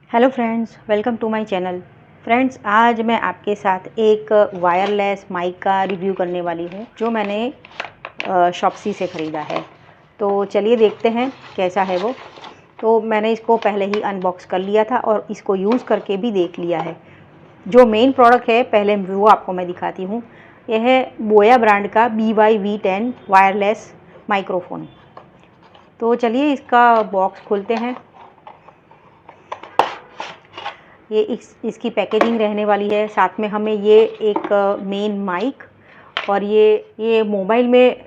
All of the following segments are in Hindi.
Hello friends, welcome to my channel. Friends, आज मैं आपके साथ एक वायरलेस माइक का रिव्यू करने वाली हूँ जो मैंने शॉप्सी से ख़रीदा है। तो चलिए देखते हैं कैसा है वो। तो मैंने इसको पहले ही अनबॉक्स कर लिया था और इसको यूज़ करके भी देख लिया है। जो मेन प्रोडक्ट है पहले वो आपको मैं दिखाती हूँ। यह है बोया ब्रांड का BYV10 वायरलेस माइक्रोफोन। तो चलिए इसका बॉक्स खोलते हैं। ये इसकी पैकेजिंग रहने वाली है। साथ में हमें ये एक मेन माइक और ये मोबाइल में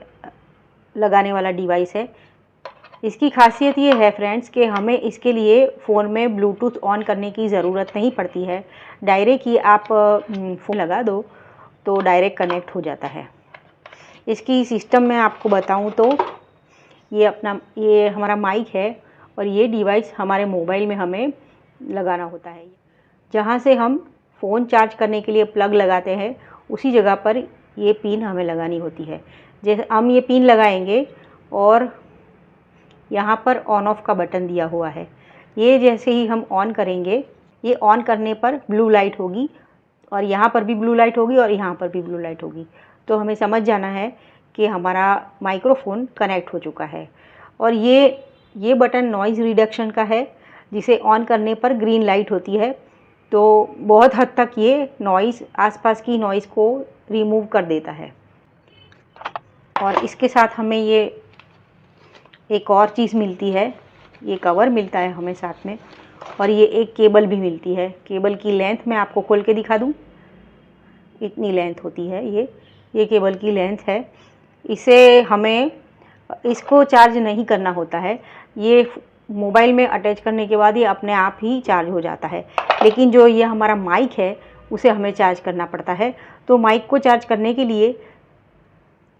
लगाने वाला डिवाइस है। इसकी खासियत ये है फ्रेंड्स कि हमें इसके लिए फ़ोन में ब्लूटूथ ऑन करने की ज़रूरत नहीं पड़ती है। डायरेक्ट ही आप फ़ोन लगा दो तो डायरेक्ट कनेक्ट हो जाता है। इसकी सिस्टम में आपको बताऊं तो ये हमारा माइक है और ये डिवाइस हमारे मोबाइल में हमें लगाना होता है। जहाँ से हम फ़ोन चार्ज करने के लिए प्लग लगाते हैं उसी जगह पर ये पिन हमें लगानी होती है। जैसे हम ये पिन लगाएंगे और यहाँ पर ऑन ऑफ का बटन दिया हुआ है। ये जैसे ही हम ऑन करेंगे, ये ऑन करने पर ब्लू लाइट होगी और यहाँ पर भी ब्लू लाइट होगी और यहाँ पर भी ब्लू लाइट होगी। तो हमें समझ जाना है कि हमारा माइक्रोफोन कनेक्ट हो चुका है। और ये बटन नॉइज़ रिडक्शन का है, जिसे ऑन करने पर ग्रीन लाइट होती है। तो बहुत हद तक ये नॉइज़, आसपास की नॉइज़ को रिमूव कर देता है। और इसके साथ हमें ये एक और चीज़ मिलती है, ये कवर मिलता है हमें साथ में, और ये एक केबल भी मिलती है। केबल की लेंथ मैं आपको खोल के दिखा दूँ। इतनी लेंथ होती है ये केबल की लेंथ है। इसे हमें इसको चार्ज नहीं करना होता है। ये मोबाइल में अटैच करने के बाद ये अपने आप ही चार्ज हो जाता है। लेकिन जो ये हमारा माइक है उसे हमें चार्ज करना पड़ता है। तो माइक को चार्ज करने के लिए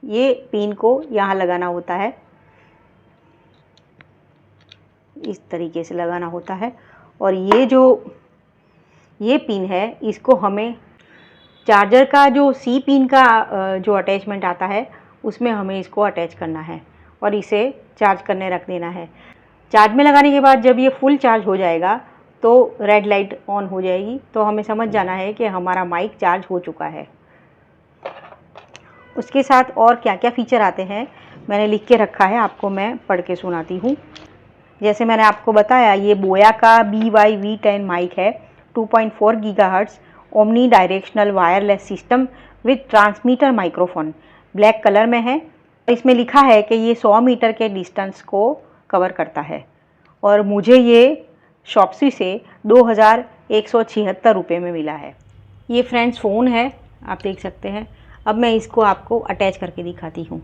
ये पिन को यहाँ लगाना होता है, इस तरीके से लगाना होता है। और ये पिन है, इसको हमें चार्जर का जो C पिन का जो अटैचमेंट आता है उसमें हमें इसको अटैच करना है और इसे चार्ज करने रख देना है। चार्ज में लगाने के बाद जब ये फुल चार्ज हो जाएगा तो रेड लाइट ऑन हो जाएगी। तो हमें समझ जाना है कि हमारा माइक चार्ज हो चुका है। उसके साथ और क्या क्या फ़ीचर आते हैं मैंने लिख के रखा है, आपको मैं पढ़ के सुनाती हूँ। जैसे मैंने आपको बताया, ये बोया का BYV10 माइक है। 2.4 gigahertz omni directional wireless system with transmitter microphone, black colour में है। इसमें लिखा है कि ये 100 मीटर के डिस्टेंस को कवर करता है। और मुझे ये शॉप्सी से 2176 रुपये में मिला है। ये फ्रेंड्स फ़ोन है, आप देख सकते हैं। अब मैं इसको आपको अटैच करके दिखाती हूँ।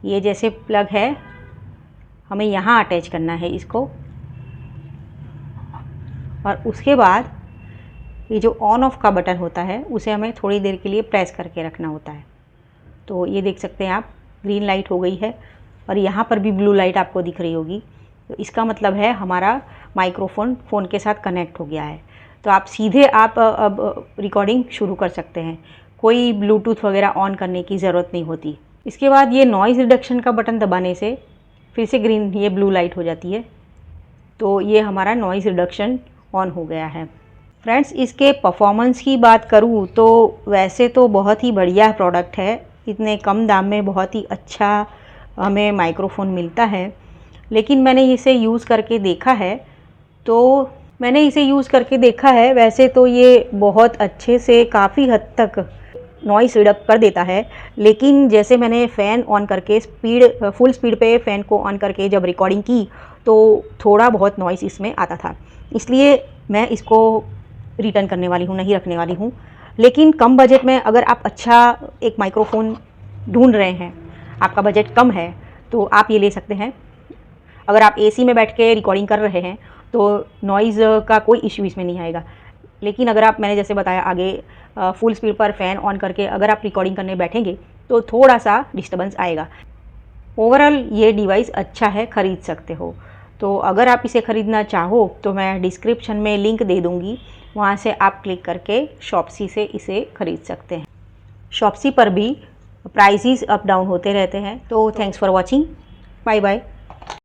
ये जैसे प्लग है, हमें यहाँ अटैच करना है इसको, और उसके बाद ये जो ऑन ऑफ का बटन होता है उसे हमें थोड़ी देर के लिए प्रेस करके रखना होता है। तो ये देख सकते हैं आप, ग्रीन लाइट हो गई है और यहाँ पर भी ब्लू लाइट आपको दिख रही होगी। तो इसका मतलब है हमारा माइक्रोफोन फ़ोन के साथ कनेक्ट हो गया है। तो आप सीधे अब रिकॉर्डिंग शुरू कर सकते हैं, कोई ब्लूटूथ वगैरह ऑन करने की ज़रूरत नहीं होती। इसके बाद ये नॉइज़ रिडक्शन का बटन दबाने से फिर से ग्रीन, ये ब्लू लाइट हो जाती है। तो ये हमारा नॉइज़ रिडक्शन ऑन हो गया है। फ्रेंड्स, इसके परफॉर्मेंस की बात करूँ तो वैसे तो बहुत ही बढ़िया प्रोडक्ट है। इतने कम दाम में बहुत ही अच्छा हमें माइक्रोफोन मिलता है। लेकिन मैंने इसे यूज़ करके देखा है, वैसे तो ये बहुत अच्छे से काफ़ी हद तक नॉइस रिडक्ट कर देता है। लेकिन जैसे मैंने फ़ैन ऑन करके फुल स्पीड पे फ़ैन को ऑन करके जब रिकॉर्डिंग की तो थोड़ा बहुत नॉइस इसमें आता था। इसलिए मैं इसको रिटर्न करने वाली हूँ, नहीं रखने वाली हूँ। लेकिन कम बजट में अगर आप अच्छा एक माइक्रोफोन ढूंढ रहे हैं, आपका बजट कम है, तो आप ये ले सकते हैं। अगर आप AC में बैठ के रिकॉर्डिंग कर रहे हैं तो नॉइज़ का कोई इश्यू इसमें नहीं आएगा। लेकिन अगर आप, मैंने जैसे बताया आगे, फुल स्पीड पर फ़ैन ऑन करके अगर आप रिकॉर्डिंग करने बैठेंगे तो थोड़ा सा डिस्टर्बेंस आएगा। ओवरऑल ये डिवाइस अच्छा है, ख़रीद सकते हो। तो अगर आप इसे ख़रीदना चाहो तो मैं डिस्क्रिप्शन में लिंक दे दूँगी, वहाँ से आप क्लिक करके शॉप्सी से इसे ख़रीद सकते हैं। शॉप्सी पर भी प्राइसेस अप डाउन होते रहते हैं। तो thanks for watching, bye bye.